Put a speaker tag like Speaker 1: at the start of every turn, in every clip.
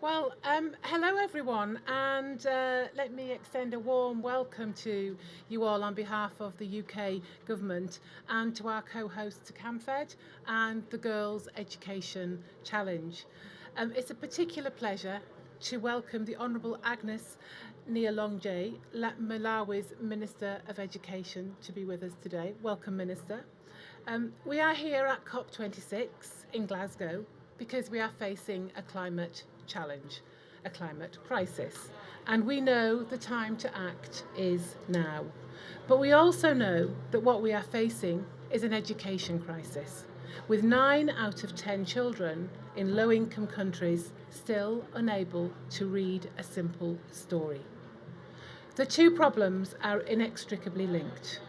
Speaker 1: Hello everyone, and let me extend a warm welcome to you all on behalf of the UK Government and to our co-host to CamFed and the Girls Education Challenge. It's a particular pleasure to welcome the Honourable Agnes Nialonje, Malawi's Minister of Education, to be with us today. Welcome, Minister. We are here at COP26 in Glasgow because we are facing a climate challenge, a climate crisis. And we know the time to act is now. But we also know that what we are facing is an education crisis, with 9 out of 10 children in low-income countries still unable to read a simple story. The two problems are inextricably linked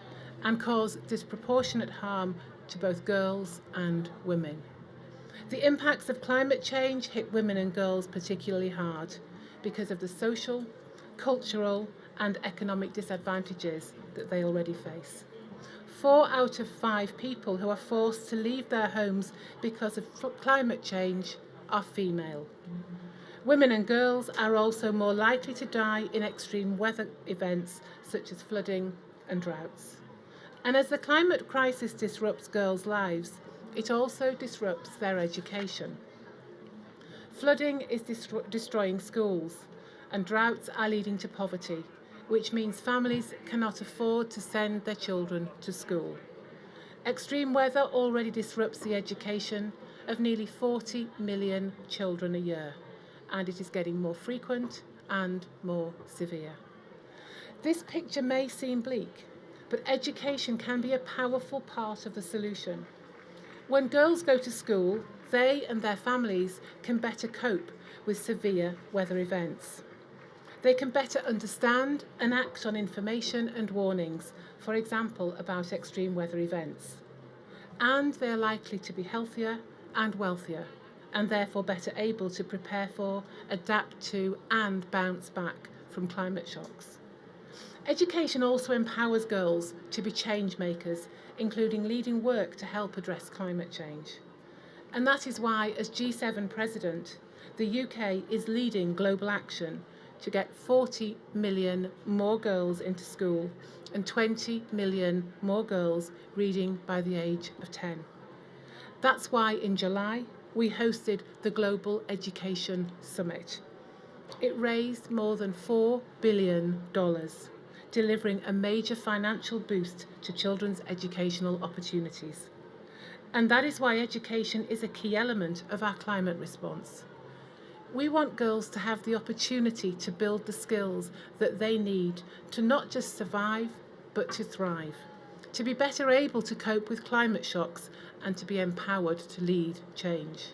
Speaker 1: and cause disproportionate harm to both girls and women. The impacts of climate change hit women and girls particularly hard because of the social, cultural, and economic disadvantages that they already face. 4 out of 5 people who are forced to leave their homes because of climate change are female. Women and girls are also more likely to die in extreme weather events such as flooding and droughts. And as the climate crisis disrupts girls' lives, it also disrupts their education. Flooding is destroying schools, and droughts are leading to poverty, which means families cannot afford to send their children to school. Extreme weather already disrupts the education of nearly 40 million children a year, and it is getting more frequent and more severe. This picture may seem bleak, but education can be a powerful part of the solution. When girls go to school, they and their families can better cope with severe weather events. They can better understand and act on information and warnings, for example, about extreme weather events. And they are likely to be healthier and wealthier, and therefore better able to prepare for, adapt to, and bounce back from climate shocks. Education also empowers girls to be change makers, including leading work to help address climate change. And that is why, as G7 President, the UK is leading global action to get 40 million more girls into school and 20 million more girls reading by the age of 10. That's why in July we hosted the Global Education Summit. It raised more than $4 billion, delivering a major financial boost to children's educational opportunities. And that is why education is a key element of our climate response. We want girls to have the opportunity to build the skills that they need to not just survive, but to thrive, to be better able to cope with climate shocks and to be empowered to lead change.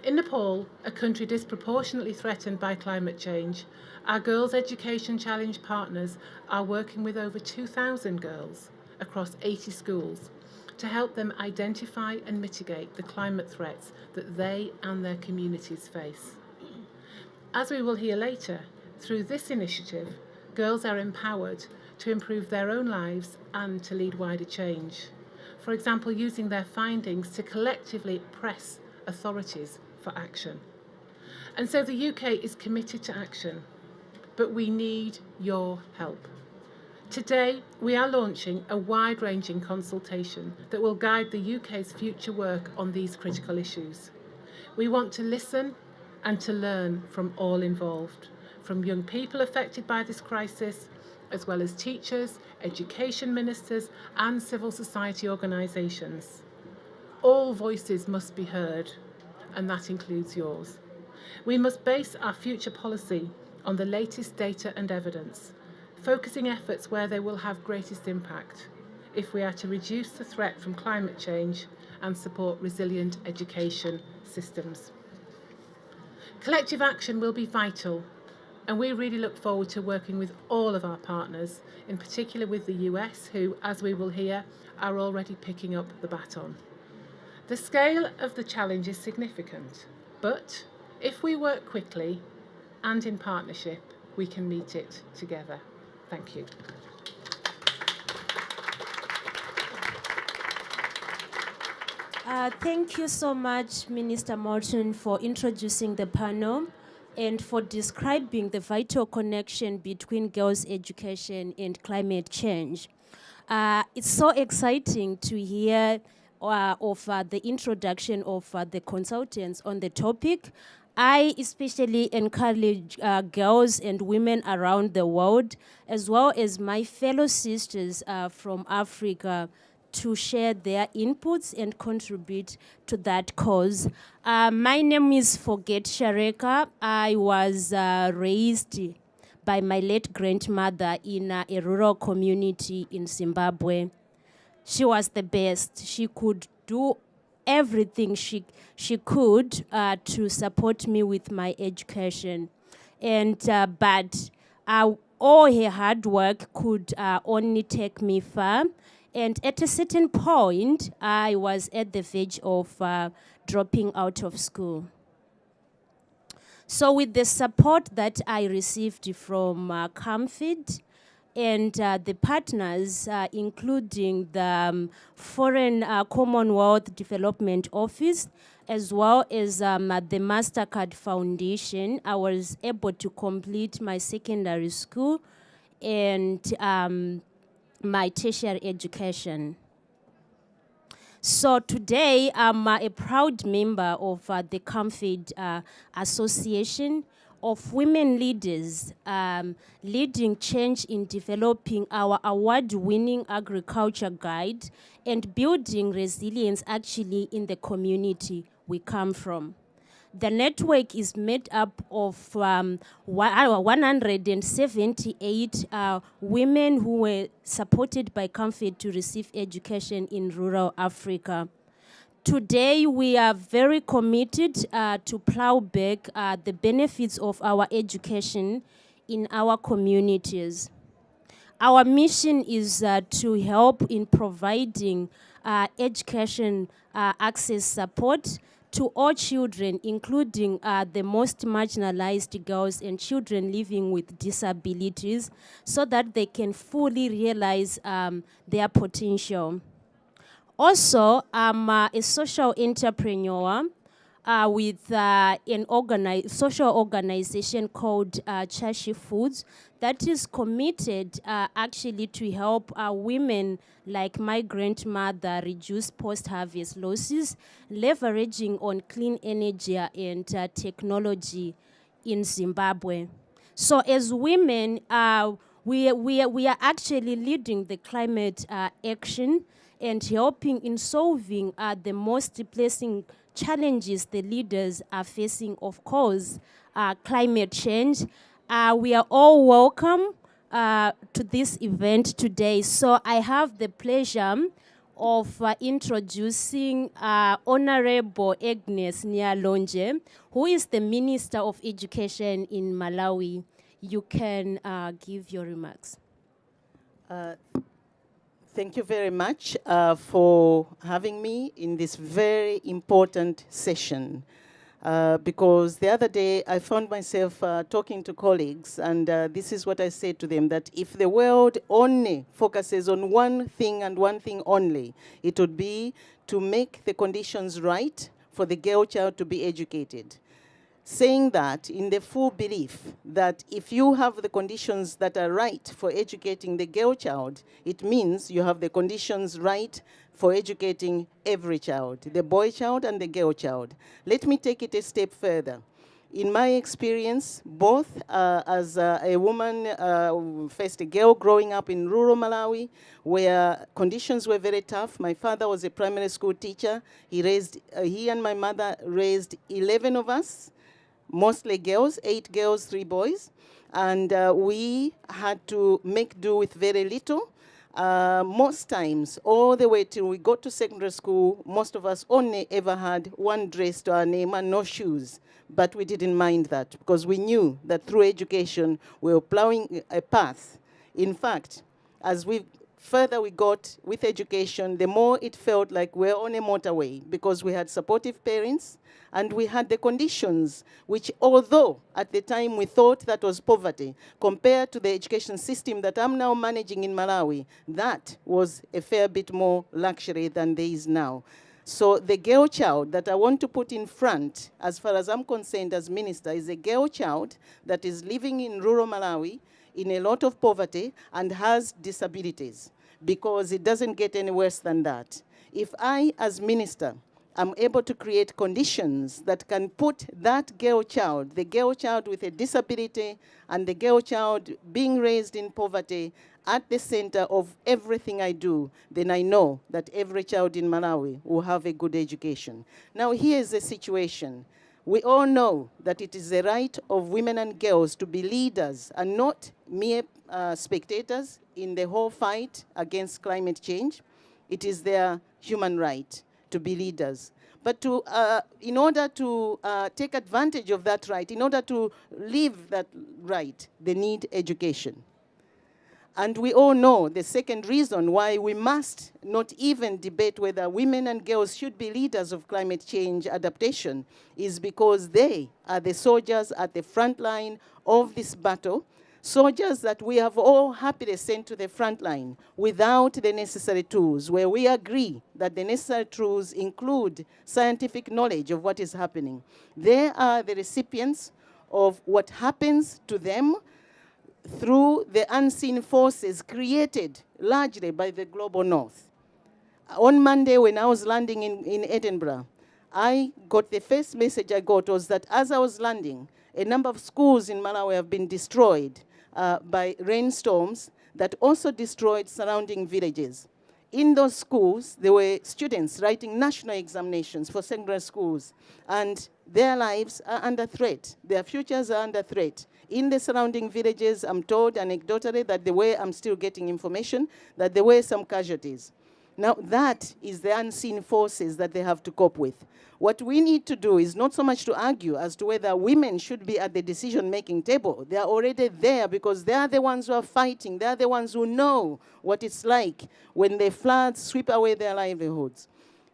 Speaker 1: In Nepal, a country disproportionately threatened by climate change, our Girls' Education Challenge partners are working with over 2,000 girls across 80 schools to help them identify and mitigate the climate threats that they and their communities face. As we will hear later, through this initiative, girls are empowered to improve their own lives and to lead wider change. For example, using their findings to collectively press authorities for action. And so the UK is committed to action, but we need your help. Today, we are launching a wide-ranging consultation that will guide the UK's future work on these critical issues. We want to listen and to learn from all involved, from young people affected by this crisis, as well as teachers, education ministers, and civil society organisations. All voices must be heard, and that includes yours. We must base our future policy on the latest data and evidence, focusing efforts where they will have greatest impact if we are to reduce the threat from climate change and support resilient education systems. Collective action will be vital, and we really look forward to working with all of our partners, in particular with the US, who, as we will hear, are already picking up the baton. The scale of the challenge is significant, but if we work quickly and in partnership, we can meet it together. Thank you.
Speaker 2: Thank you so much, Minister Morton, for introducing the panel. and for describing the vital connection between girls' education and climate change. It's so exciting to hear of the introduction of the consultants on the topic. I especially encourage girls and women around the world, as well as my fellow sisters from Africa, to share their inputs and contribute to that cause. My name is Forget Shareka. I was raised by my late grandmother in a rural community in Zimbabwe. She was the best. She could do everything she could to support me with my education. But all her hard work could only take me far. And at a certain point, I was at the verge of dropping out of school. So with the support that I received from CAMFID and the partners, including the Foreign Commonwealth Development Office, as well as the MasterCard Foundation, I was able to complete my secondary school and my tertiary education. So today, I'm a proud member of the CAMFID Association of Women Leaders, leading change in developing our award-winning agriculture guide and building resilience actually in the community we come from. The network is made up of 178 women who were supported by CAMFID to receive education in rural Africa. Today, we are very committed to plow back the benefits of our education in our communities. Our mission is to help in providing education access support to all children, including the most marginalized girls and children living with disabilities, so that they can fully realize their potential. Also, I'm a social entrepreneur with an social organization called Chashi Foods that is committed actually to help women like my grandmother reduce post-harvest losses, leveraging on clean energy and technology in Zimbabwe. So as women, we are actually leading the climate action and helping in solving the most pressing challenges the leaders are facing, of course, climate change. We are all welcome to this event today. So I have the pleasure of introducing Honorable Agnes Nyalonje, who is the Minister of Education in Malawi. You can give your remarks.
Speaker 3: Thank you very much for having me in this very important session. Because the other day I found myself talking to colleagues, and this is what I said to them, that if the world only focuses on one thing and one thing only, it would be to make the conditions right for the girl child to be educated. Saying that in the full belief that if you have the conditions that are right for educating the girl child, it means you have the conditions right for educating every child, the boy child and the girl child. Let me take it a step further. In my experience, both as a woman, first a girl growing up in rural Malawi, where conditions were very tough. My father was a primary school teacher. He and my mother raised 11 of us, mostly girls, 8 girls, 3 boys. And we had to make do with very little. Most times, all the way till we got to secondary school, most of us only ever had one dress to our name and no shoes. But we didn't mind that because we knew that through education, we were plowing a path. In fact, as further we got with education, the more it felt like we're on a motorway because we had supportive parents and we had the conditions, which although at the time we thought that was poverty, compared to the education system that I'm now managing in Malawi, that was a fair bit more luxury than there is now. So the girl child that I want to put in front, as far as I'm concerned as minister, is a girl child that is living in rural Malawi in a lot of poverty and has disabilities, because it doesn't get any worse than that. If I, as minister, am able to create conditions that can put that girl child, the girl child with a disability and the girl child being raised in poverty, at the center of everything I do, then I know that every child in Malawi will have a good education. Now, here's the situation. We all know that it is the right of women and girls to be leaders and not mere spectators in the whole fight against climate change. It is their human right to be leaders. But in order to take advantage of that right, in order to live that right, they need education. And we all know the second reason why we must not even debate whether women and girls should be leaders of climate change adaptation is because they are the soldiers at the front line of this battle, soldiers that we have all happily sent to the front line without the necessary tools, where we agree that the necessary tools include scientific knowledge of what is happening. They are the recipients of what happens to them through the unseen forces created largely by the global north. On Monday, when I was landing in Edinburgh, I got the first message I got was that as I was landing, a number of schools in Malawi have been destroyed by rainstorms that also destroyed surrounding villages. In those schools, there were students writing national examinations for secondary schools, and their lives are under threat. Their futures are under threat. In the surrounding villages, I'm told anecdotally that the way I'm still getting information, that there were some casualties. Now, that is the unseen forces that they have to cope with. What we need to do is not so much to argue as to whether women should be at the decision-making table. They are already there because they are the ones who are fighting. They are the ones who know what it's like when the floods sweep away their livelihoods.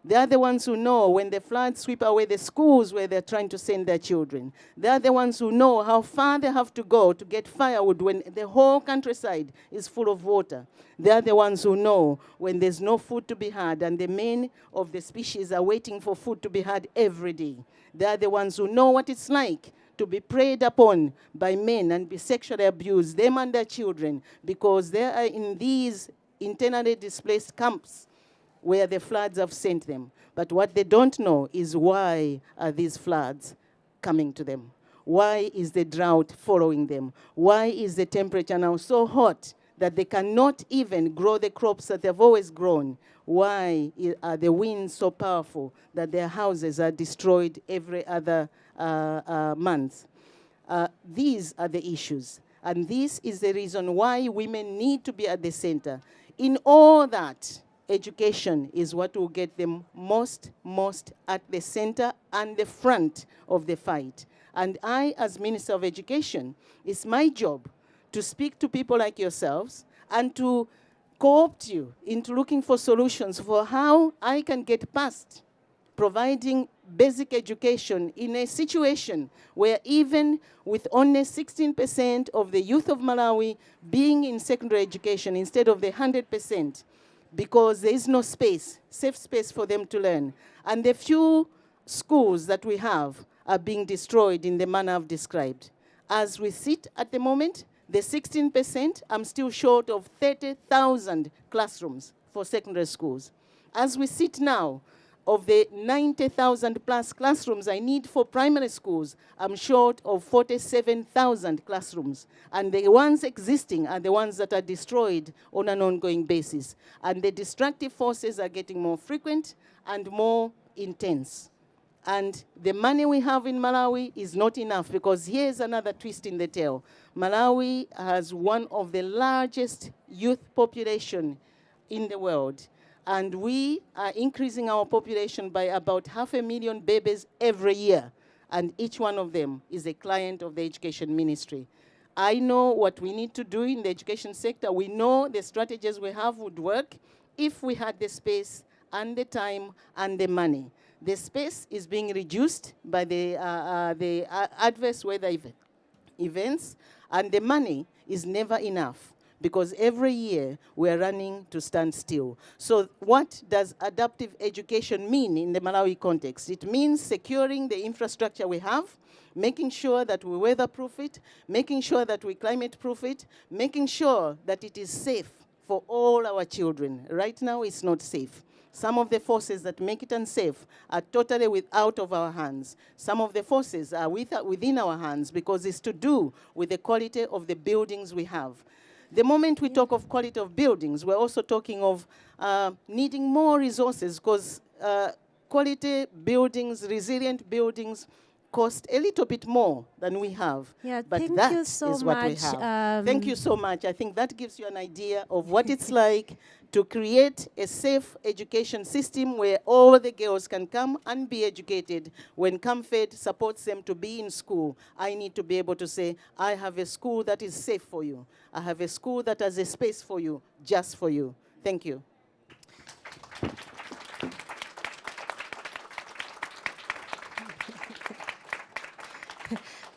Speaker 3: They are the ones who know when the floods sweep away the schools where they're trying to send their children. They are the ones who know how far they have to go to get firewood when the whole countryside is full of water. They are the ones who know when there's no food to be had and the men of the species are waiting for food to be had every day. They are the ones who know what it's like to be preyed upon by men and be sexually abused, them and their children, because they are in these internally displaced camps where the floods have sent them. But what they don't know is why are these floods coming to them? Why is the drought following them? Why is the temperature now so hot that they cannot even grow the crops that they've always grown? Why are the winds so powerful that their houses are destroyed every other month? These are the issues. And this is the reason why women need to be at the center. In all that, education is what will get them most at the center and the front of the fight. And I, as Minister of Education, it's my job to speak to people like yourselves and to co-opt you into looking for solutions for how I can get past providing basic education in a situation where even with only 16% of the youth of Malawi being in secondary education instead of the 100%, because there is no space, safe space for them to learn. And the few schools that we have are being destroyed in the manner I've described. As we sit at the moment, the 16%, I'm still short of 30,000 classrooms for secondary schools. As we sit now, of the 90,000 plus classrooms I need for primary schools, I'm short of 47,000 classrooms. And the ones existing are the ones that are destroyed on an ongoing basis. And the destructive forces are getting more frequent and more intense. And the money we have in Malawi is not enough, because here's another twist in the tale. Malawi has one of the largest youth population in the world. And we are increasing our population by about 500,000 babies every year. And each one of them is a client of the Education Ministry. I know what we need to do in the education sector. We know the strategies we have would work if we had the space and the time and the money. The space is being reduced by the adverse weather events, and the money is never enough, because every year we're running to stand still. So what does adaptive education mean in the Malawi context? It means securing the infrastructure we have, making sure that we weatherproof it, making sure that we climate-proof it, making sure that it is safe for all our children. Right now, it's not safe. Some of the forces that make it unsafe are totally out of our hands. Some of the forces are within our hands because it's to do with the quality of the buildings we have. The moment we talk of quality of buildings, we're also talking of needing more resources because quality buildings, resilient buildings, cost a little bit more than we have.
Speaker 2: Yeah,
Speaker 3: but
Speaker 2: thank
Speaker 3: that
Speaker 2: you so
Speaker 3: is what we
Speaker 2: much.
Speaker 3: have. Thank you so much. I think that gives you an idea of what it's like to create a safe education system where all the girls can come and be educated. When CAMFED supports them to be in school, I need to be able to say, I have a school that is safe for you. I have a school that has a space for you, just for you. Thank you.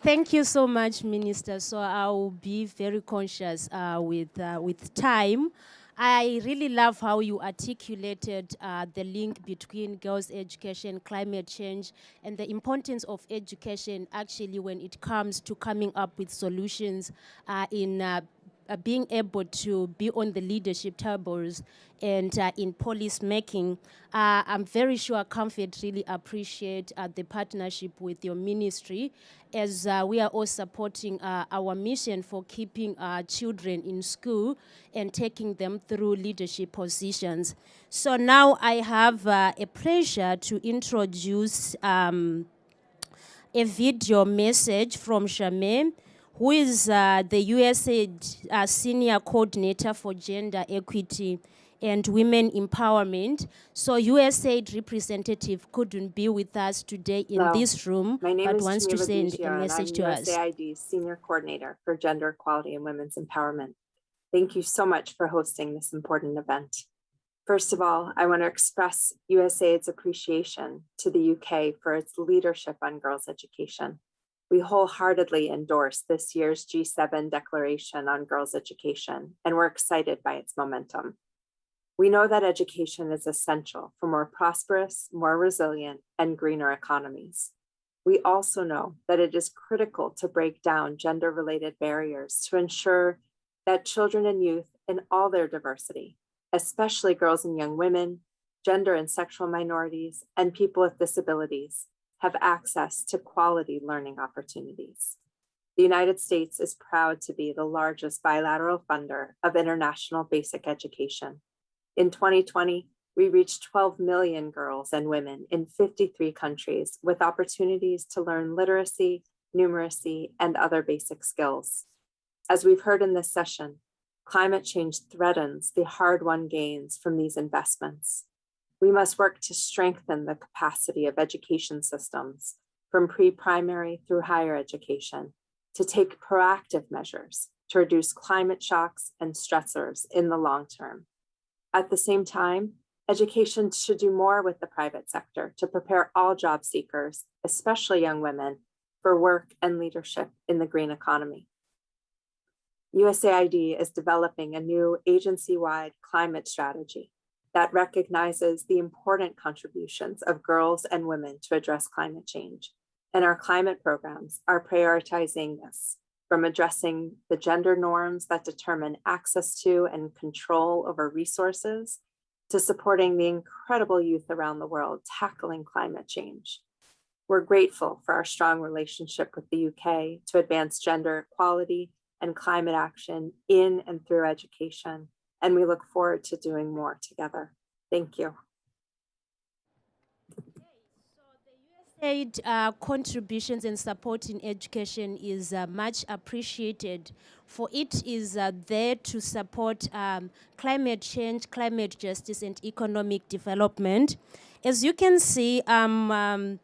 Speaker 2: Thank you so much, Minister. So I will be very conscious with time. I really love how you articulated the link between girls' education, climate change, and the importance of education actually when it comes to coming up with solutions in being able to be on the leadership tables and in policy making. I'm very sure CAMFED really appreciate the partnership with your ministry as we are all supporting our mission for keeping children in school and taking them through leadership positions. So now I have a pleasure to introduce a video message from Charmaine, who is the USAID Senior Coordinator for Gender Equity and Women Empowerment. So USAID representative couldn't be with us today in this room,
Speaker 4: my name
Speaker 2: but
Speaker 4: is
Speaker 2: wants to send a message to us.
Speaker 4: I'm USAID's Senior Coordinator for Gender Equality and Women's Empowerment. Thank you so much for hosting this important event. First of all, I want to express USAID's appreciation to the UK for its leadership on girls' education. We wholeheartedly endorse this year's G7 Declaration on Girls' Education, and we're excited by its momentum. We know that education is essential for more prosperous, more resilient, and greener economies. We also know that it is critical to break down gender-related barriers to ensure that children and youth in all their diversity, especially girls and young women, gender and sexual minorities, and people with disabilities, have access to quality learning opportunities. The United States is proud to be the largest bilateral funder of international basic education. In 2020, we reached 12 million girls and women in 53 countries with opportunities to learn literacy, numeracy, and other basic skills. As we've heard in this session, climate change threatens the hard-won gains from these investments. We must work to strengthen the capacity of education systems from pre-primary through higher education to take proactive measures to reduce climate shocks and stressors in the long term. At the same time, education should do more with the private sector to prepare all job seekers, especially young women, for work and leadership in the green economy. USAID is developing a new agency-wide climate strategy that recognizes the important contributions of girls and women to address climate change. And our climate programs are prioritizing this, from addressing the gender norms that determine access to and control over resources, to supporting the incredible youth around the world tackling climate change. We're grateful for our strong relationship with the UK to advance gender equality and climate action in and through education, and we look forward to doing more together. Thank you.
Speaker 2: USAID contributions and support in education is much appreciated, for it is there to support climate change, climate justice, and economic development. As you can see, I'm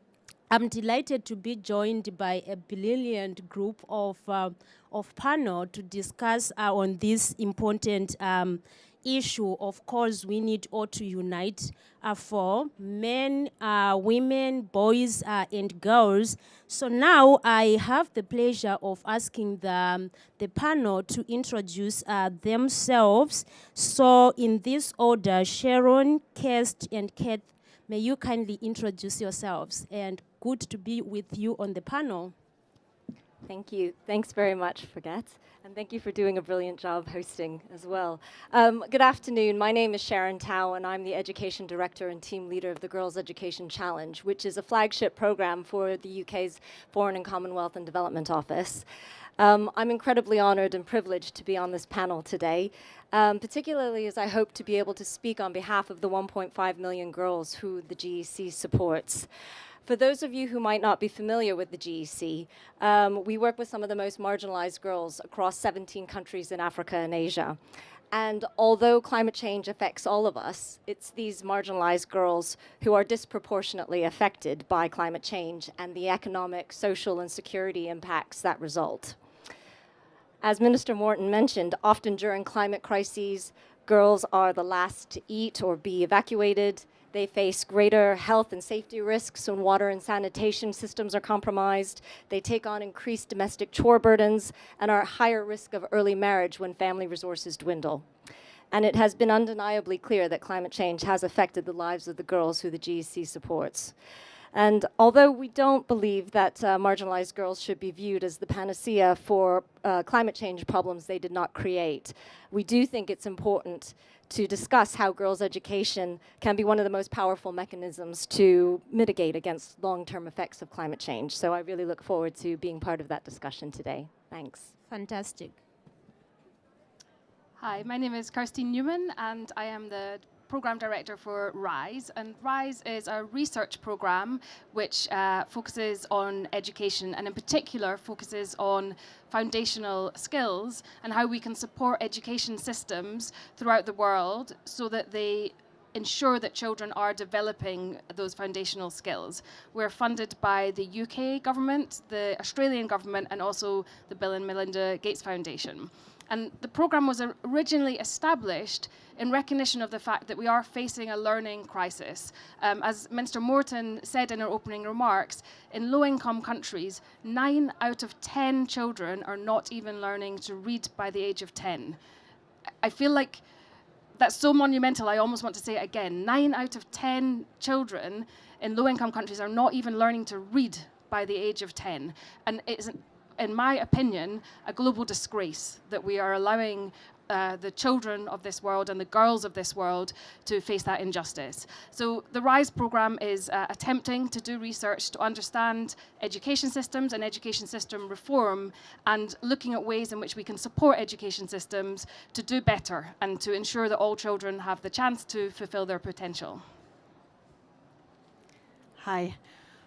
Speaker 2: delighted to be joined by a brilliant group of panel to discuss on this important issue, of course, we need all to unite for men, women, boys, and girls. So now I have the pleasure of asking the panel to introduce themselves. So in this order, Sharon, Kirst, and Kath, may you kindly introduce yourselves, and good to be with you on the panel.
Speaker 5: Thank you. Thanks very much, Forget. And thank you for doing a brilliant job hosting as well. Good afternoon. My name is Sharon Tao, and I'm the Education Director and Team Leader of the Girls Education Challenge, which is a flagship program for the UK's Foreign and Commonwealth and Development Office. I'm incredibly honored and privileged to be on this panel today, particularly as I hope to be able to speak on behalf of the 1.5 million girls who the GEC supports. For those of you who might not be familiar with the GEC, we work with some of the most marginalized girls across 17 countries in Africa and Asia. And although climate change affects all of us, it's these marginalized girls who are disproportionately affected by climate change and the economic, social, and security impacts that result. As Minister Morton mentioned, often during climate crises, girls are the last to eat or be evacuated. They face greater health and safety risks when water and sanitation systems are compromised. They take on increased domestic chore burdens and are at higher risk of early marriage when family resources dwindle. And it has been undeniably clear that climate change has affected the lives of the girls who the GEC supports. And although we don't believe that marginalized girls should be viewed as the panacea for climate change problems they did not create, we do think it's important to discuss how girls' education can be one of the most powerful mechanisms to mitigate against long-term effects of climate change. So I really look forward to being part of that discussion today. Thanks.
Speaker 2: Fantastic.
Speaker 6: Hi, my name is Kirstine Newman, and I am the Program Director for RISE. And RISE is a research program which focuses on education, and in particular focuses on foundational skills and how we can support education systems throughout the world so that they ensure that children are developing those foundational skills. We're funded by the UK government, the Australian government, and also the Bill and Melinda Gates Foundation. And the program was originally established in recognition of the fact that we are facing a learning crisis. As Minister Morton said in her opening remarks, in low-income countries, 9 out of 10 children are not even learning to read by the age of 10. I feel like that's so monumental, I almost want to say it again. 9 out of 10 children in low-income countries are not even learning to read by the age of 10. And it's, in my opinion, a global disgrace that we are allowing the children of this world and the girls of this world to face that injustice. So the RISE program is attempting to do research to understand education systems and education system reform, and looking at ways in which we can support education systems to do better and to ensure that all children have the chance to fulfill their potential.
Speaker 7: Hi.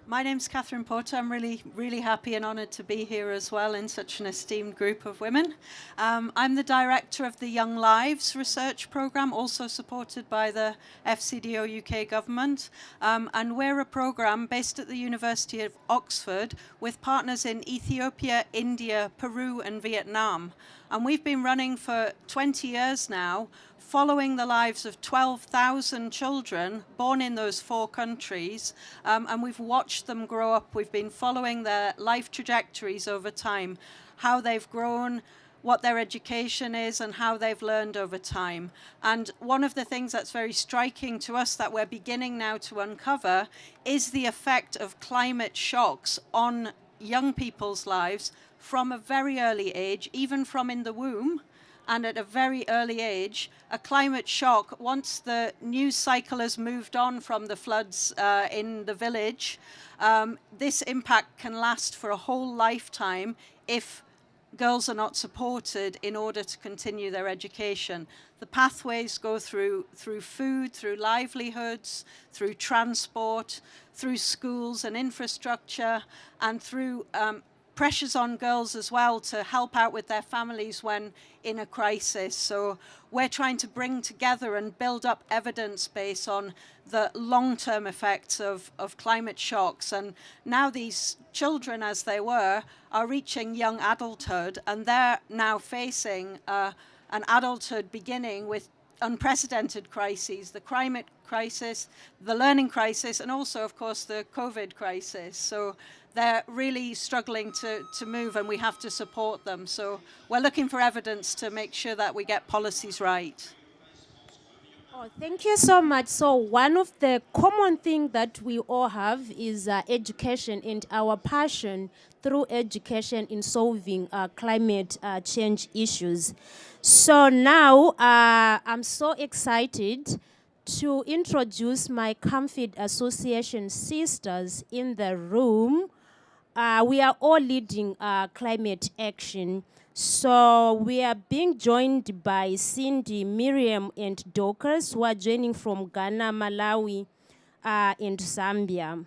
Speaker 7: My name's Catherine Porter. I'm really happy and honoured to be here as well in such an esteemed group of women. I'm the director of the Young Lives research programme, also supported by the FCDO UK government. And we're a programme based at the University of Oxford with partners in Ethiopia, India, Peru and Vietnam. And we've been running for 20 years now, following the lives of 12,000 children born in those 4 countries, and we've watched them grow up. We've been following their life trajectories over time, how they've grown, what their education is, and how they've learned over time. And one of the things that's very striking to us that we're beginning now to uncover is the effect of climate shocks on young people's lives from a very early age, even from in the womb. And at a very early age, a climate shock, once the news cycle has moved on from the floods in the village, this impact can last for a whole lifetime if girls are not supported in order to continue their education. The pathways go through food, through livelihoods, through transport, through schools and infrastructure, and through pressures on girls as well to help out with their families when in a crisis. So we're trying to bring together and build up evidence base on the long-term effects of climate shocks. And now these children, as they were, are reaching young adulthood, and they're now facing an adulthood beginning with unprecedented crises, the climate crisis, the learning crisis, and also, of course, the COVID crisis. So they're really struggling to move, and we have to support them. So we're looking for evidence to make sure that we get policies right.
Speaker 2: Oh, thank you so much. So one of the common things that we all have is education and our passion through education in solving climate change issues. So now I'm so excited to introduce my CAMFID Association sisters in the room. We are all leading climate action. So we are being joined by Cindy, Miriam, and Dorcas, who are joining from Ghana, Malawi, and Zambia.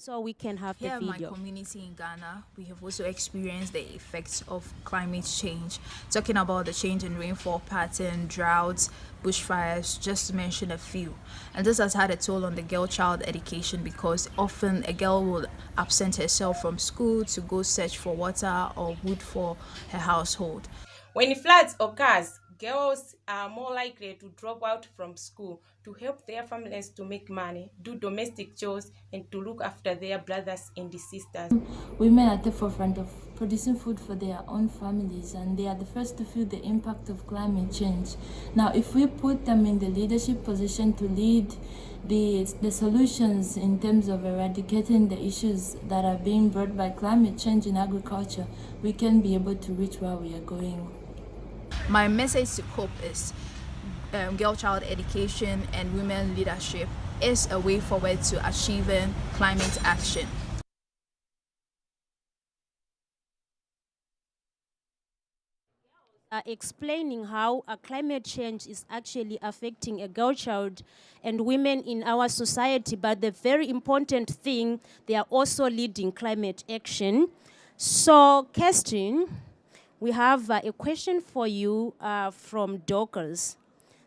Speaker 2: So we can have the
Speaker 8: Here in my
Speaker 2: video.
Speaker 8: community in Ghana, we have also experienced the effects of climate change, talking about the change in rainfall pattern, droughts, bushfires, just to mention a few. And this has had a toll on the girl child education, because often a girl will absent herself from school to go search for water or wood for her household.
Speaker 9: When floods occurs, girls are more likely to drop out from school to help their families to make money, do domestic chores, and to look after their brothers and sisters.
Speaker 10: Women are at the forefront of producing food for their own families, and they are the first to feel the impact of climate change. Now, if we put them in the leadership position to lead the solutions in terms of eradicating the issues that are being brought by climate change in agriculture, we can be able to reach where we are going.
Speaker 8: My message to COPE is girl child education and women leadership is a way forward to achieving climate action.
Speaker 2: Explaining how climate change is actually affecting a girl child and women in our society, but the very important thing, they are also leading climate action. So, Kerstin, we have a question for you from Dorcas.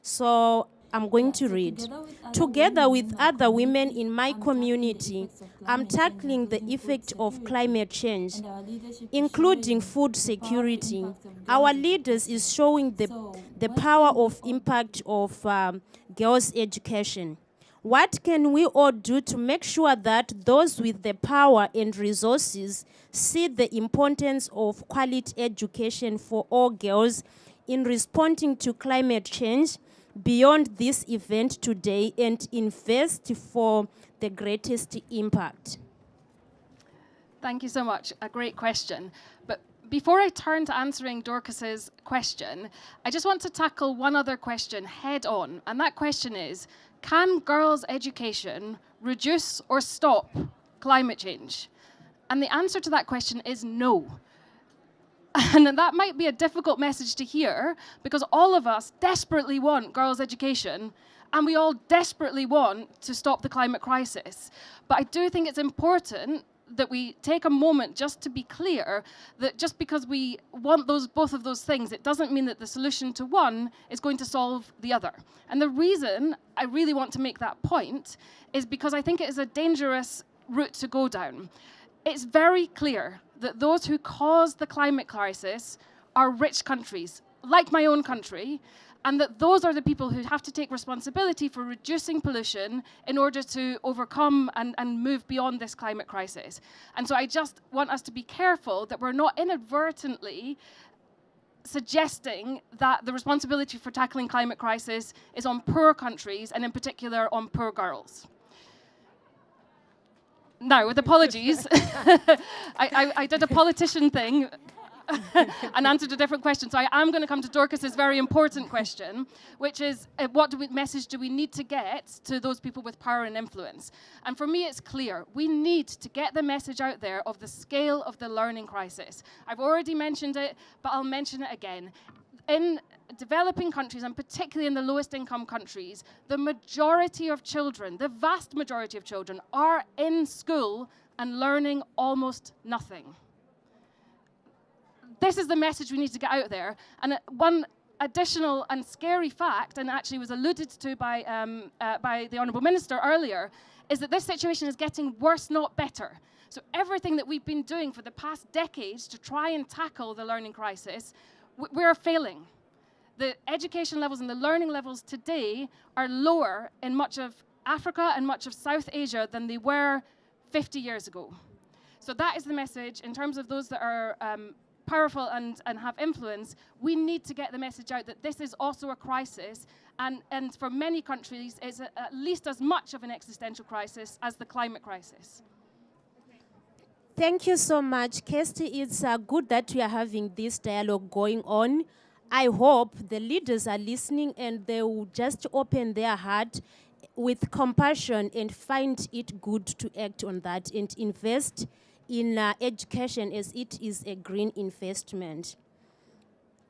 Speaker 2: So I'm going to read. Together with other women in my community, I'm tackling the effect of climate change, including food security. Our leaders is showing the power of impact of girls' education. What can we all do to make sure that those with the power and resources see the importance of quality education for all girls in responding to climate change beyond this event today and invest for the greatest impact?
Speaker 6: Thank you so much. A great question. But before I turn to answering Dorcas's question, I just want to tackle one other question head on. And that question is, can girls' education reduce or stop climate change? And the answer to that question is no. And that might be a difficult message to hear, because all of us desperately want girls' education, and we all desperately want to stop the climate crisis. But I do think it's important that we take a moment just to be clear that just because we want both of those things, it doesn't mean that the solution to one is going to solve the other. And the reason I really want to make that point is because I think it is a dangerous route to go down. It's very clear that those who cause the climate crisis are rich countries, like my own country, and that those are the people who have to take responsibility for reducing pollution in order to overcome and move beyond this climate crisis. And so I just want us to be careful that we're not inadvertently suggesting that the responsibility for tackling climate crisis is on poor countries, and in particular on poor girls. Now, with apologies, I did a politician thing and answered a different question. So I am going to come to Dorcas's very important question, which is what message do we need to get to those people with power and influence? And for me, it's clear. We need to get the message out there of the scale of the learning crisis. I've already mentioned it, but I'll mention it again. In developing countries, and particularly in the lowest income countries, the majority of children, the vast majority of children, are in school and learning almost nothing. This is the message we need to get out there. And one additional and scary fact, and actually was alluded to by the Honourable Minister earlier, is that this situation is getting worse, not better. So everything that we've been doing for the past decades to try and tackle the learning crisis, we're failing. the education levels and the learning levels today are lower in much of Africa and much of South Asia than they were 50 years ago. So that is the message in terms of those that are powerful and have influence. We need to get the message out that this is also a crisis, and for many countries it's at least as much of an existential crisis as the climate crisis.
Speaker 2: Thank you so much, Kirsty. It's good that we are having this dialogue going on. I hope the leaders are listening and they will just open their heart with compassion and find it good to act on that and invest in education as it is a green investment.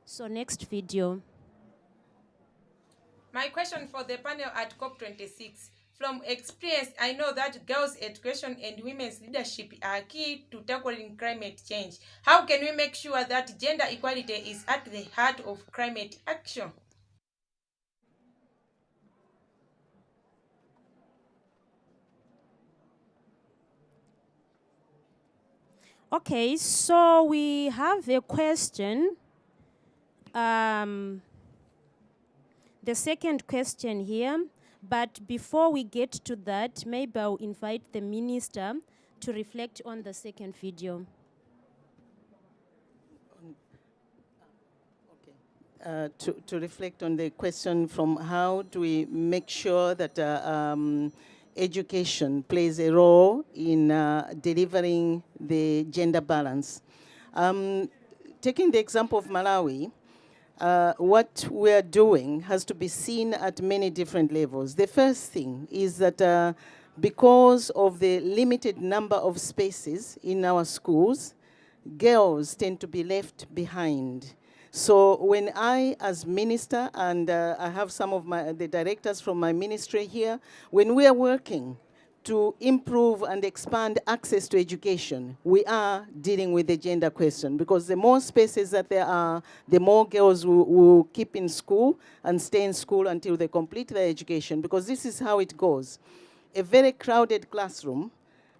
Speaker 2: So next video.
Speaker 9: My question for the panel at COP26. From experience, I know that girls' education and women's leadership are key to tackling climate change. How can we make sure that gender equality is at the heart of climate action?
Speaker 2: Okay, so we have a question. The second question here. But before we get to that, maybe I'll invite the minister to reflect on the second video.
Speaker 3: To reflect on the question from how do we make sure that education plays a role in delivering the gender balance. Taking the example of Malawi, what we're doing has to be seen at many different levels. The first thing is that because of the limited number of spaces in our schools, girls tend to be left behind. So when I, as minister, and I have some of the directors from my ministry here, when we are working to improve and expand access to education, we are dealing with the gender question, because the more spaces that there are, the more girls will keep in school and stay in school until they complete their education, because this is how it goes. A very crowded classroom,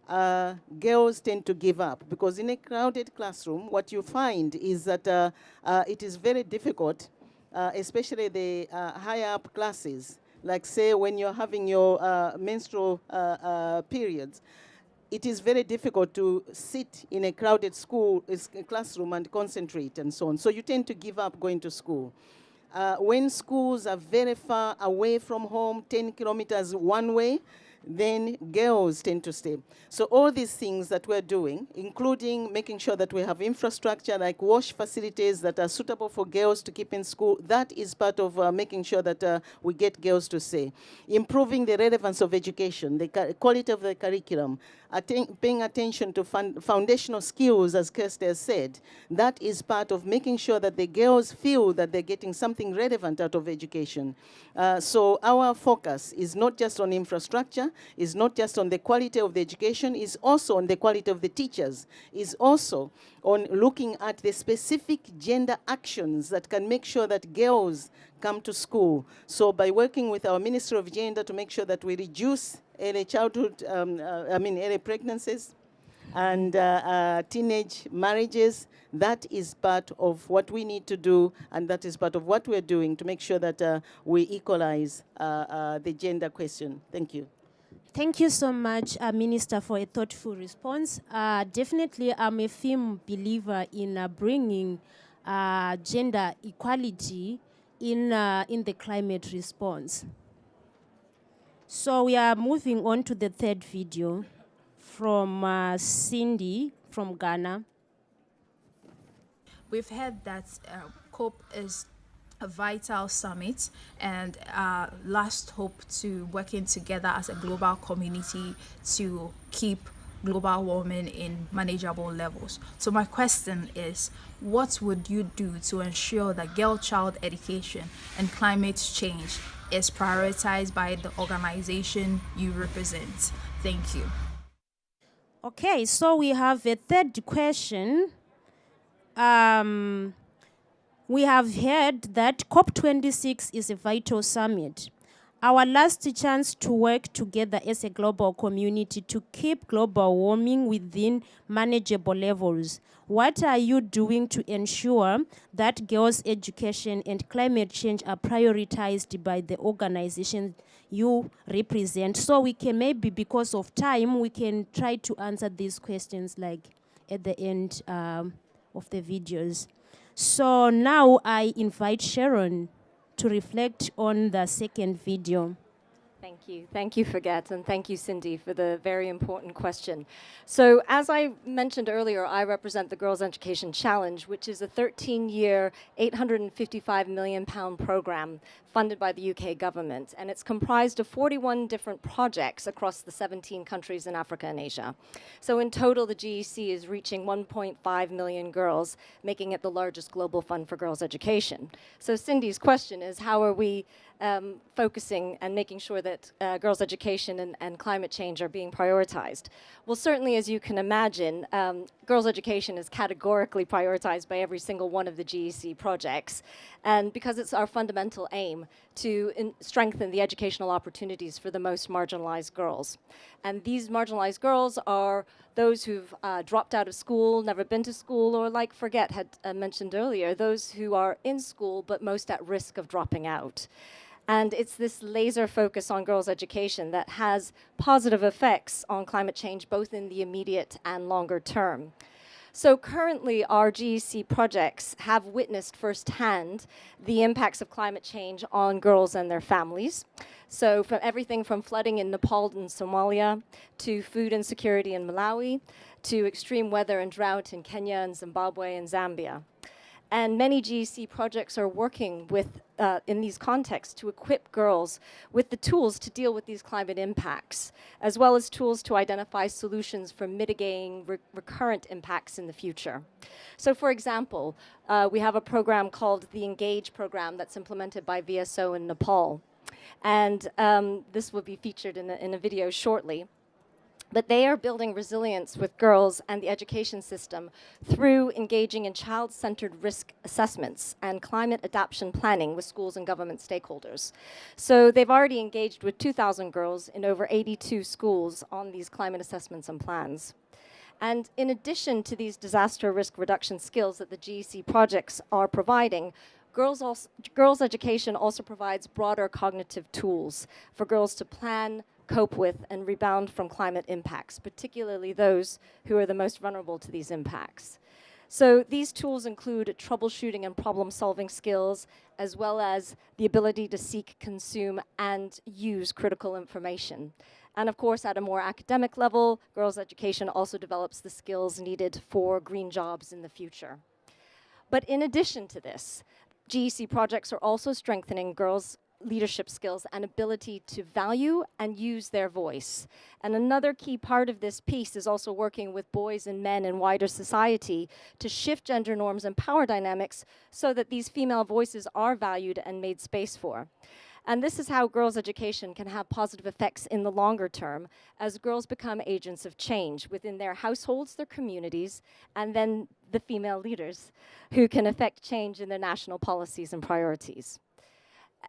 Speaker 3: girls tend to give up, because in a crowded classroom, what you find is that it is very difficult, especially the higher up classes, like say when you're having your menstrual periods, it is very difficult to sit in a crowded classroom and concentrate and so on. So you tend to give up going to school. When schools are very far away from home, 10 kilometers one way, then girls tend to stay. So all these things that we're doing, including making sure that we have infrastructure like wash facilities that are suitable for girls to keep in school, that is part of making sure that we get girls to stay. Improving the relevance of education, the quality of the curriculum, paying attention to foundational skills, as Kirsty has said, that is part of making sure that the girls feel that they're getting something relevant out of education. So our focus is not just on infrastructure, is not just on the quality of the education, is also on the quality of the teachers, is also on looking at the specific gender actions that can make sure that girls come to school. So by working with our Ministry of Gender to make sure that we reduce early childhood, early pregnancies and teenage marriages, that is part of what we need to do, and that is part of what we're doing to make sure that we equalize the gender question. Thank you.
Speaker 2: Thank you so much, Minister, for a thoughtful response. Definitely, I'm a firm believer in bringing gender equality in the climate response. So we are moving on to the third video from Cindy from Ghana.
Speaker 8: We've heard that COP is a vital summit and last hope to working together as a global community to keep global warming in manageable levels. So my question is, what would you do to ensure that girl-child education and climate change is prioritized by the organization you represent? Thank you.
Speaker 2: Okay, so we have a third question. We have heard that COP26 is a vital summit. our last chance to work together as a global community to keep global warming within manageable levels. What are you doing to ensure that girls' education and climate change are prioritized by the organizations you represent? So we can maybe, because of time, we can try to answer these questions like at the end of the videos. So now I invite Sharon to reflect on the second video.
Speaker 5: Thank you. Thank you, Forget, and thank you, Cindy, for the very important question. So as I mentioned earlier, I represent the Girls' Education Challenge, which is a 13-year, £855 million program funded by the UK government, and it's comprised of 41 different projects across the 17 countries in Africa and Asia. So in total, the GEC is reaching 1.5 million girls, making it the largest global fund for girls' education. So Cindy's question is, how are we focusing and making sure that girls' education and climate change are being prioritized? Well, certainly, as you can imagine, girls' education is categorically prioritized by every single one of the GEC projects, and because it's our fundamental aim to strengthen the educational opportunities for the most marginalized girls. And these marginalized girls are those who've dropped out of school, never been to school, or like Forget had mentioned earlier, those who are in school but most at risk of dropping out. And it's this laser focus on girls' education that has positive effects on climate change, both in the immediate and longer term. So currently, our GEC projects have witnessed firsthand the impacts of climate change on girls and their families. So from everything from flooding in Nepal and Somalia, to food insecurity in Malawi, to extreme weather and drought in Kenya and Zimbabwe and Zambia. And many GEC projects are working with, in these contexts, to equip girls with the tools to deal with these climate impacts, as well as tools to identify solutions for mitigating recurrent impacts in the future. So for example, we have a program called the Engage program that's implemented by VSO in Nepal. And this will be featured in a video shortly. But they are building resilience with girls and the education system through engaging in child-centered risk assessments and climate adaptation planning with schools and government stakeholders. So they've already engaged with 2,000 girls in over 82 schools on these climate assessments and plans. And in addition to these disaster risk reduction skills that the GEC projects are providing, girls' education also provides broader cognitive tools for girls to plan, cope with, and rebound from climate impacts, particularly those who are the most vulnerable to these impacts. So these tools include troubleshooting and problem-solving skills, as well as the ability to seek, consume, and use critical information. And of course, at a more academic level, girls' education also develops the skills needed for green jobs in the future. But in addition to this, GEC projects are also strengthening girls' leadership skills and ability to value and use their voice. And another key part of this piece is also working with boys and men in wider society to shift gender norms and power dynamics so that these female voices are valued and made space for. And this is how girls' education can have positive effects in the longer term as girls become agents of change within their households, their communities, and then the female leaders who can affect change in their national policies and priorities.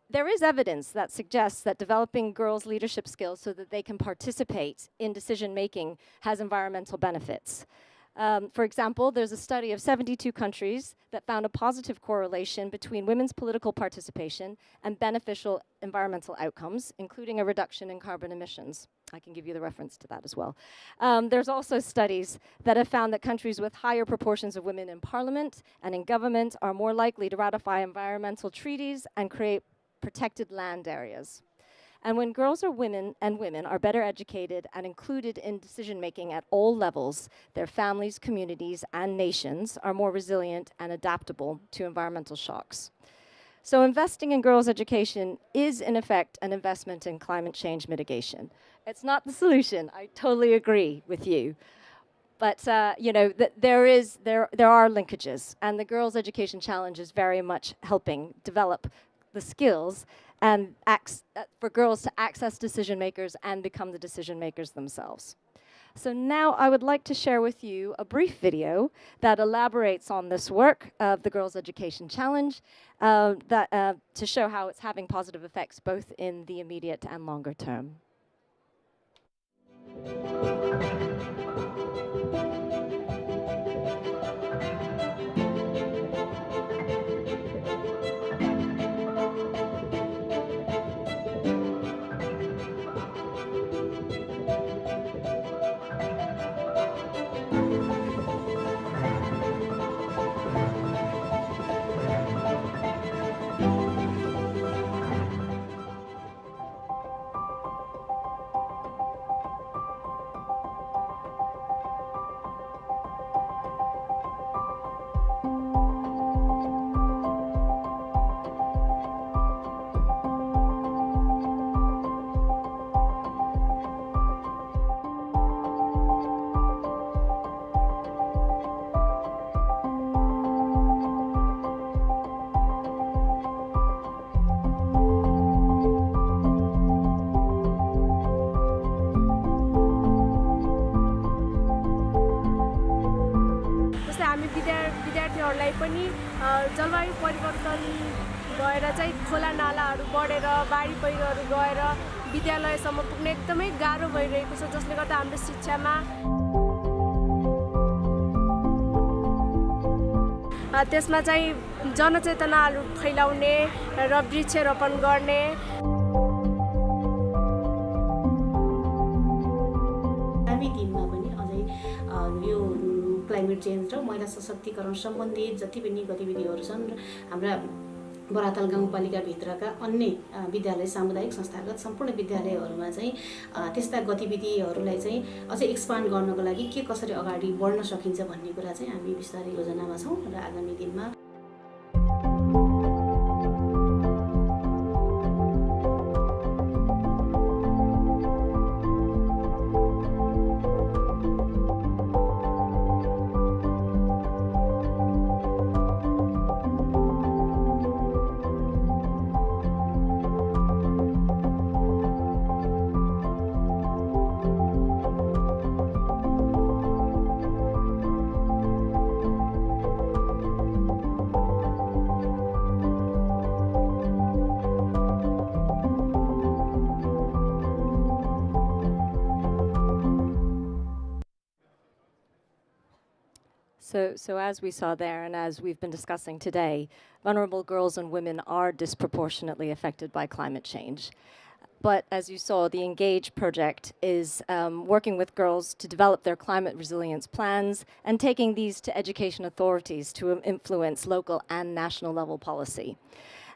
Speaker 5: There is evidence that suggests that developing girls' leadership skills so that they can participate in decision-making has environmental benefits. For example, there's a study of 72 countries that found a positive correlation between women's political participation and beneficial environmental outcomes, including a reduction in carbon emissions. I can give you the reference to that as well. There's also studies that have found that countries with higher proportions of women in parliament and in government are more likely to ratify environmental treaties and create protected land areas. And when girls and women are better educated and included in decision-making at all levels, their families, communities, and nations are more resilient and adaptable to environmental shocks. So investing in girls' education is, in effect, an investment in climate change mitigation. It's not the solution. I totally agree with you. But you know, there are linkages, and the Girls' Education Challenge is very much helping develop the skills and for girls to access decision makers and become the decision makers themselves. So now I would like to share with you a brief video that elaborates on this work of the Girls' Education Challenge to show how it's having positive effects both in the immediate and longer term.
Speaker 11: विद्यार्थीहरूलाई पनि जलवायु परिवर्तन भएर चाहिँ खोला नालाहरू बढेर बाढी पहिरोहरू गएर विद्यालयसम्म पुग्न एकदमै गाह्रो भइरहेको छ जसले गर्दा हाम्रो शिक्षामा त्यसमा चाहिँ जनचेतनाहरू फैलाउने र वृक्षारोपण गर्ने
Speaker 12: आगामी दिनमा पनि अझै यो क्लाइमेट चेन्ज र महिला सशक्तिकरण सम्बन्धित जति पनि गतिविधिहरू छन् हाम्रा बरातल गाउँपालिकाभित्रका अन्य विद्यालय सामुदायिक संस्थागत सम्पूर्ण विद्यालयहरूमा चाहिँ त्यस्ता गतिविधिहरूलाई चाहिँ अझै एक्सपान्ड गर्नको लागि के कसरी अगाडि बढ्न सकिन्छ भन्ने कुरा चाहिँ हामी विस्तारै योजनामा छौँ र आगामी दिनमा
Speaker 5: So as we saw there and as we've been discussing today, vulnerable girls and women are disproportionately affected by climate change. But as you saw, the Engage project is working with girls to develop their climate resilience plans and taking these to education authorities to influence local and national level policy.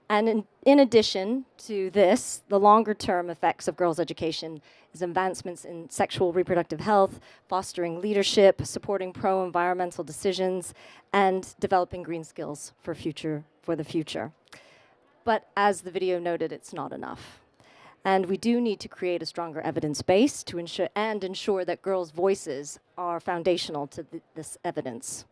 Speaker 5: And in addition to this, the longer term effects of girls' education is advancements in sexual reproductive health, fostering leadership, supporting pro-environmental decisions, and developing green skills for the future. But as the video noted, it's not enough. And we do need to create a stronger evidence base to ensure that girls' voices are foundational to this evidence.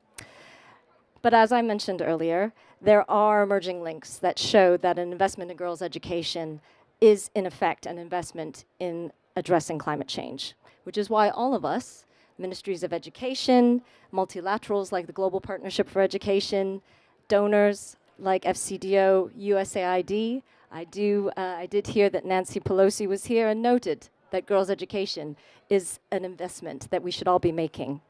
Speaker 5: But as I mentioned earlier, there are emerging links that show that an investment in girls' education is, in effect, an investment in addressing climate change, which is why all of us, ministries of education, multilaterals like the Global Partnership for Education, donors like FCDO, USAID, I did hear that Nancy Pelosi was here and noted that girls' education is an investment that we should all be making.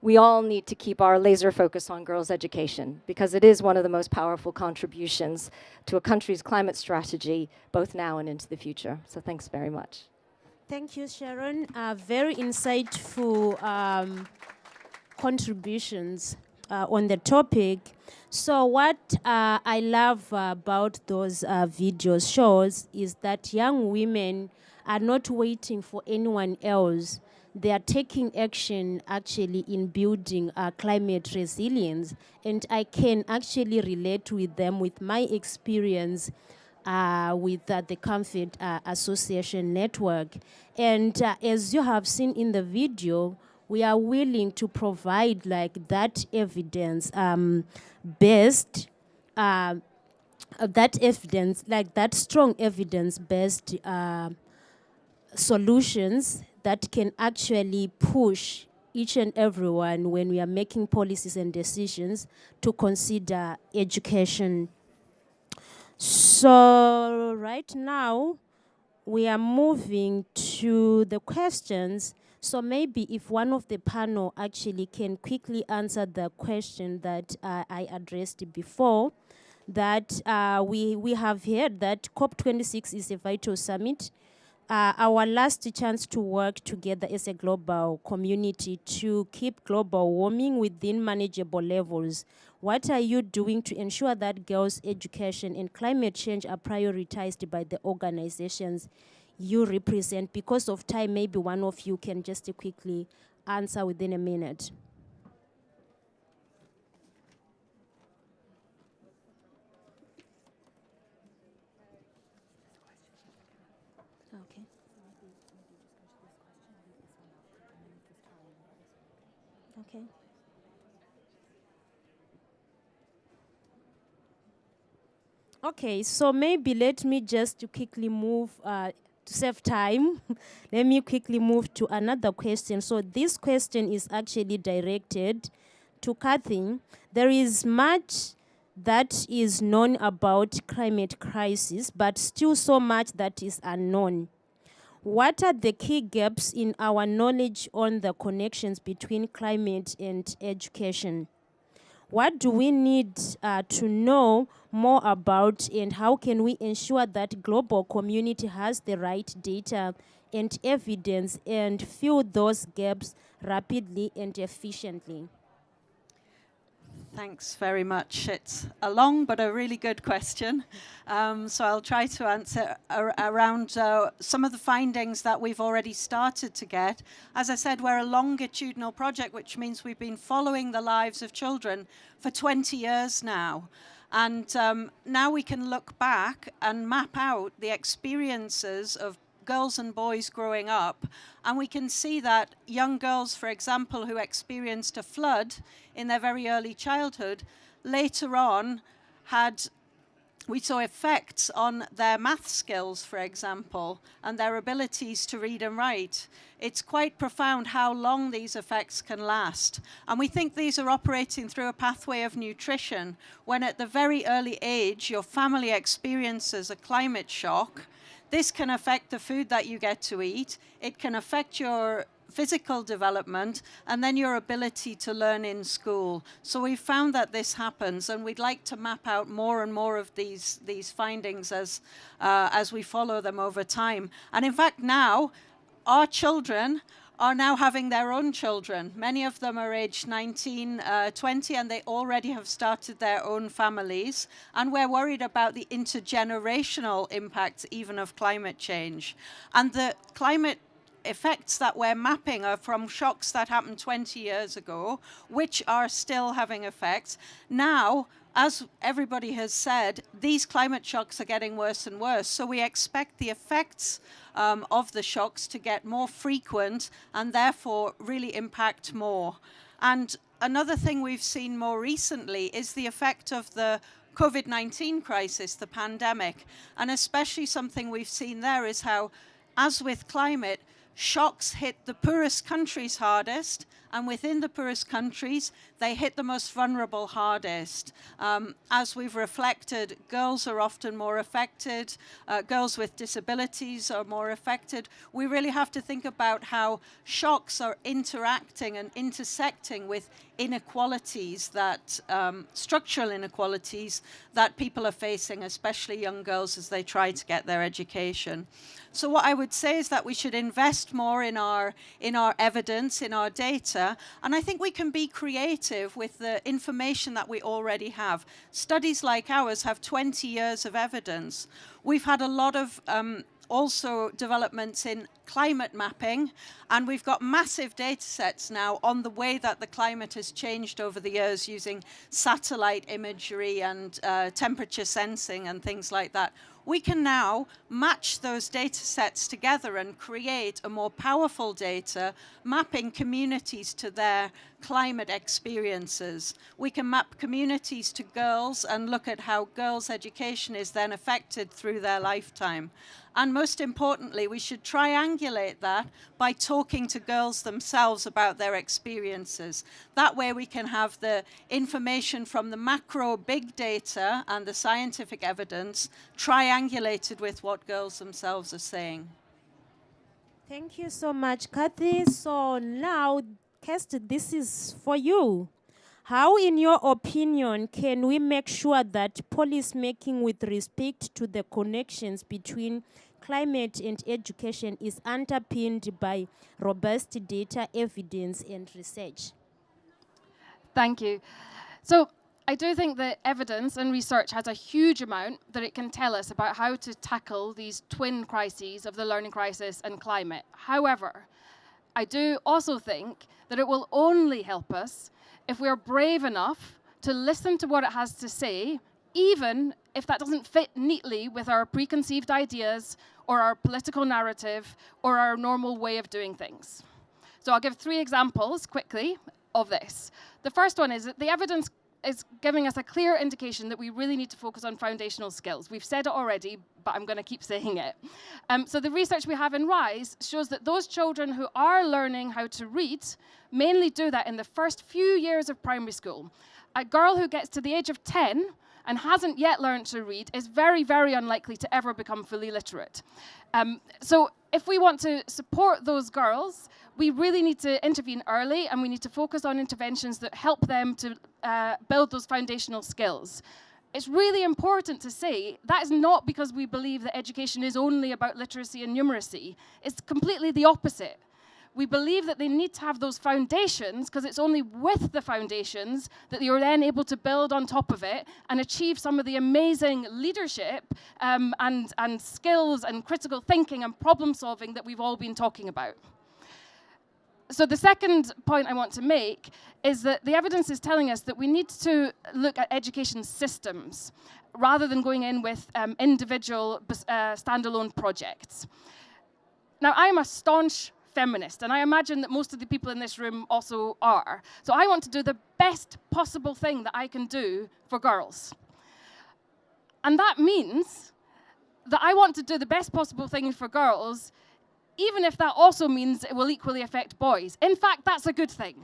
Speaker 5: We all need to keep our laser focus on girls' education because it is one of the most powerful contributions to a country's climate strategy, both now and into the future. So thanks very much.
Speaker 2: Thank you, Sharon. Very insightful contributions on the topic. So what I love about those videos shows is that young women are not waiting for anyone else. They are taking action actually in building climate resilience. And I can actually relate with them with my experience with the Comfort Association Network. And as you have seen in the video, we are willing to provide like that evidence based, that evidence, like that strong evidence-based solutions that can actually push each and everyone when we are making policies and decisions to consider education. So right now, we are moving to the questions. So maybe if one of the panel actually can quickly answer the question that I addressed before, that we have heard that COP26 is a vital summit. Our last chance to work together as a global community to keep global warming within manageable levels. What are you doing to ensure that girls' education and climate change are prioritized by the organizations you represent? Because of time, maybe one of you can just quickly answer within a minute. Okay. Okay. Okay, so maybe let me just quickly move, to save time, let me quickly move to another question. So this question is actually directed to Kathy. There is much that is known about climate crisis, but still so much that is unknown. What are the key gaps in our knowledge on the connections between climate and education? What do we need to know more about, and how can we ensure that global community has the right data and evidence and fill those gaps rapidly and efficiently?
Speaker 7: Thanks very much. It's a long but a really good question. So I'll try to answer around some of the findings that we've already started to get. As I said, we're a longitudinal project, which means we've been following the lives of children for 20 years now. And now we can look back and map out the experiences of girls and boys growing up, and we can see that young girls, for example, who experienced a flood in their very early childhood, later on we saw effects on their math skills, for example, and their abilities to read and write. It's quite profound how long these effects can last. And we think these are operating through a pathway of nutrition, when at the very early age, your family experiences a climate shock. This can affect the food that you get to eat. It can affect your physical development and then your ability to learn in school. So we've found that this happens, and we'd like to map out more and more of these findings as we follow them over time. And in fact, now our children are now having their own children. Many of them are aged 19, 20, and they already have started their own families. And we're worried about the intergenerational impacts even of climate change. And the climate effects that we're mapping are from shocks that happened 20 years ago, which are still having effects. Now, as everybody has said, these climate shocks are getting worse and worse. So we expect the effects of the shocks to get more frequent and therefore really impact more. And another thing we've seen more recently is the effect of the COVID-19 crisis, the pandemic. And especially something we've seen there is how, as with climate, shocks hit the poorest countries hardest, and within the poorest countries, they hit the most vulnerable hardest. As we've reflected, girls are often more affected, girls with disabilities are more affected. We really have to think about how shocks are interacting and intersecting with inequalities that, structural inequalities that people are facing, especially young girls as they try to get their education. So what I would say is that we should invest more in our evidence, in our data, and I think we can be creative with the information that we already have. Studies like ours have 20 years of evidence. We've had a lot of also developments in climate mapping, and we've got massive data sets now on the way that the climate has changed over the years using satellite imagery and temperature sensing and things like that. We can now match those data sets together and create a more powerful data, mapping communities to their climate experiences. We can map communities to girls and look at how girls' education is then affected through their lifetime. And most importantly, we should triangulate that by talking to girls themselves about their experiences. That way we can have the information from the macro big data and the scientific evidence triangulated with what girls themselves are saying.
Speaker 2: Thank you so much, Kathy. So now, Kirst, this is for you. How, in your opinion, can we make sure that policy making with respect to the connections between climate and education is underpinned by robust data, evidence, and research?
Speaker 6: Thank you. So I do think that evidence and research has a huge amount that it can tell us about how to tackle these twin crises of the learning crisis and climate. However, I do also think that it will only help us if we're brave enough to listen to what it has to say, even if that doesn't fit neatly with our preconceived ideas or our political narrative or our normal way of doing things. So I'll give 3 examples quickly of this. The first one is that the evidence is giving us a clear indication that we really need to focus on foundational skills. We've said it already, but I'm going to keep saying it. So the research we have in RISE shows that those children who are learning how to read mainly do that in the first few years of primary school. A girl who gets to the age of 10 and hasn't yet learned to read is very, very unlikely to ever become fully literate. So if we want to support those girls, we really need to intervene early, and we need to focus on interventions that help them to build those foundational skills. It's really important to say that is not because we believe that education is only about literacy and numeracy. It's completely the opposite. We believe that they need to have those foundations because it's only with the foundations that you're then able to build on top of it and achieve some of the amazing leadership and skills and critical thinking and problem solving that we've all been talking about. So the second point I want to make is that the evidence is telling us that we need to look at education systems rather than going in with individual standalone projects. Now, I'm a staunch feminist, and I imagine that most of the people in this room also are. So I want to do the best possible thing that I can do for girls. And that means that I want to do the best possible thing for girls, even if that also means it will equally affect boys. In fact, that's a good thing.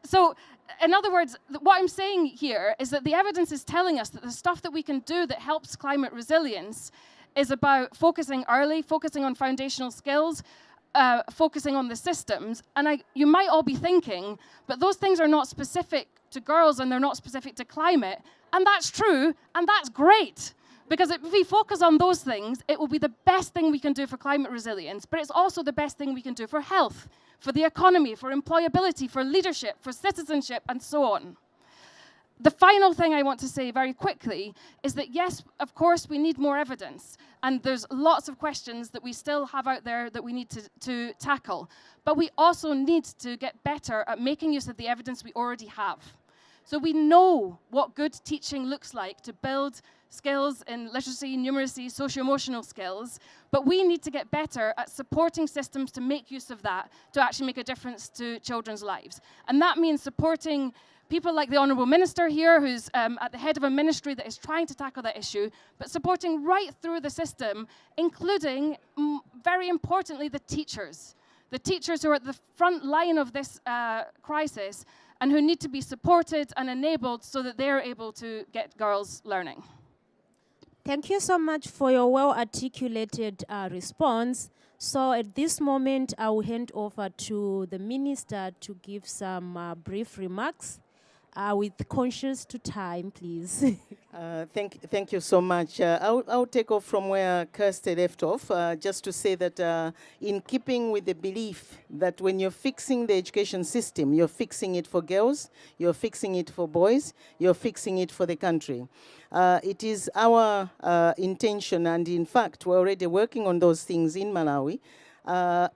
Speaker 6: So, in other words, what I'm saying here is that the evidence is telling us that the stuff that we can do that helps climate resilience is about focusing early, focusing on foundational skills, focusing on the systems. And you might all be thinking, but those things are not specific to girls and they're not specific to climate. And that's true, and that's great. Because if we focus on those things, it will be the best thing we can do for climate resilience, but it's also the best thing we can do for health, for the economy, for employability, for leadership, for citizenship, and so on. The final thing I want to say very quickly is that, yes, of course, we need more evidence. And there's lots of questions that we still have out there that we need to tackle. But we also need to get better at making use of the evidence we already have. So we know what good teaching looks like to build skills in literacy, numeracy, socio-emotional skills, but we need to get better at supporting systems to make use of that to actually make a difference to children's lives. And that means supporting people like the Honourable Minister here, who's at the head of a ministry that is trying to tackle that issue, but supporting right through the system, including, very importantly, the teachers who are at the front line of this crisis and who need to be supported and enabled so that they're able to get girls learning.
Speaker 2: Thank you so much for your well-articulated response. So at this moment, I will hand over to the Minister to give some brief remarks with conscious to time, please.
Speaker 3: Thank you so much. I'll take off from where Kirst left off, just to say that in keeping with the belief that when you're fixing the education system, you're fixing it for girls, you're fixing it for boys, you're fixing it for the country. It is our intention, and in fact, we're already working on those things in Malawi,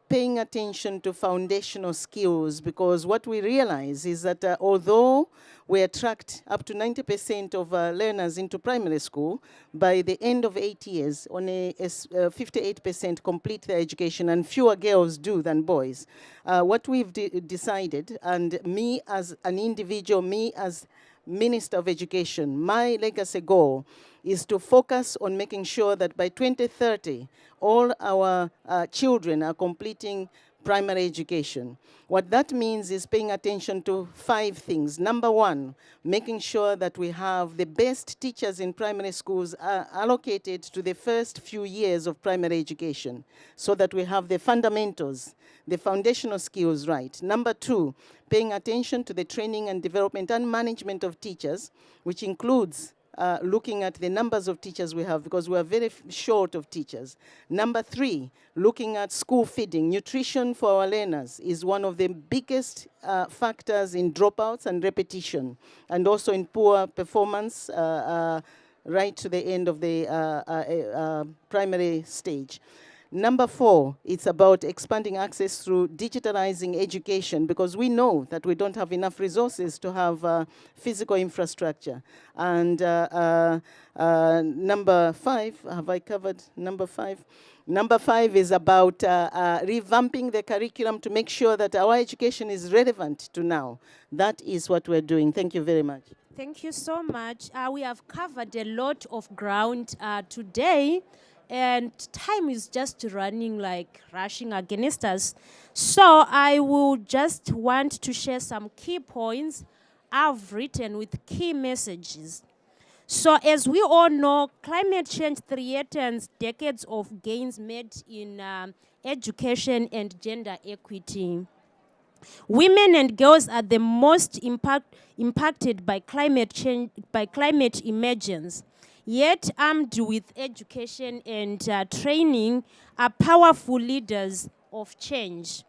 Speaker 3: paying attention to foundational skills, because what we realize is that although we attract up to 90% of learners into primary school, by the end of 8 years, only 58% complete their education, and fewer girls do than boys. What we've decided, and me as an individual, me as Minister of Education, my legacy goal is to focus on making sure that by 2030, all our children are completing primary education. What that means is paying attention to 5 things. Number 1, making sure that we have the best teachers in primary schools allocated to the first few years of primary education, so that we have the fundamentals, the foundational skills right. Number 2, paying attention to the training and development and management of teachers, which includes looking at the numbers of teachers we have, because we are very short of teachers. Number 3, looking at school feeding. Nutrition for our learners is one of the biggest factors in dropouts and repetition, and also in poor performance right to the end of the primary stage. Number 4, it's about expanding access through digitalizing education, because we know that we don't have enough resources to have physical infrastructure. And number 5, have I covered number 5? Number 5 is about revamping the curriculum to make sure that our education is relevant to now. That is what we're doing. Thank you very much.
Speaker 2: Thank you so much. We have covered a lot of ground today, and time is just running like rushing against us. So I will just want to share some key points I've written with key messages. So as we all know, climate change threatens decades of gains made in education and gender equity. Women and girls are the most impacted by climate change, by climate emergence. Yet, armed with education and training, are powerful leaders of change.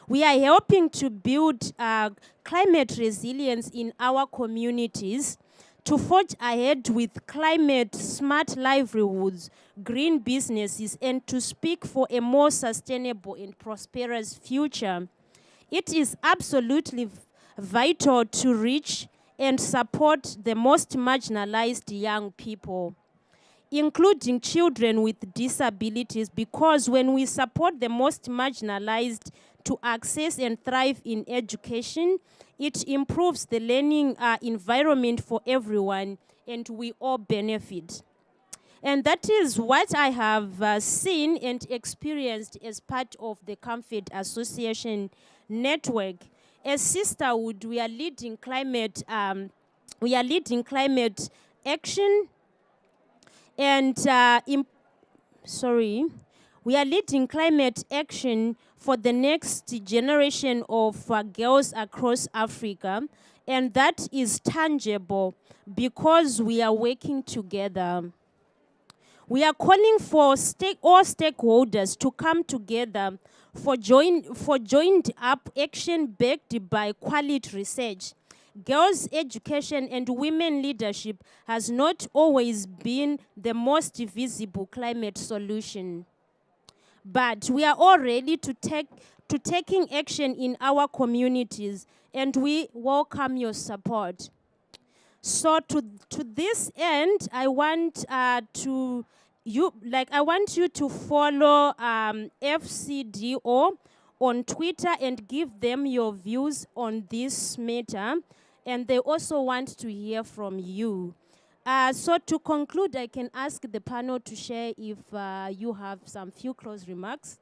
Speaker 2: We are helping to build climate resilience in our communities, to forge ahead with climate-smart livelihoods, green businesses, and to speak for a more sustainable and prosperous future. It is absolutely vital to reach and support the most marginalized young people, including children with disabilities, because when we support the most marginalized to access and thrive in education, it improves the learning environment for everyone, and we all benefit. And that is what I have seen and experienced as part of the Comfort Association network. As sisterhood, we are leading climate action, and we are leading climate action for the next generation of girls across Africa, and that is tangible because we are working together. We are calling for all stakeholders to come together for joined up action backed by quality research. Girls' education and women leadership has not always been the most visible climate solution. But we are all ready to taking action in our communities, and we welcome your support. So to this end, I want you to follow FCDO on Twitter and give them your views on this matter, and they also want to hear from you. So to conclude, I can ask the panel to share if you have some few close remarks.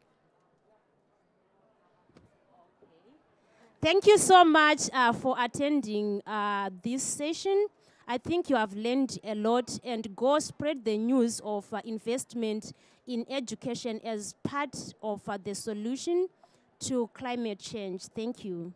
Speaker 2: Thank you so much for attending this session. I think you have learned a lot, and go spread the news of investment in education as part of the solution to climate change. Thank you.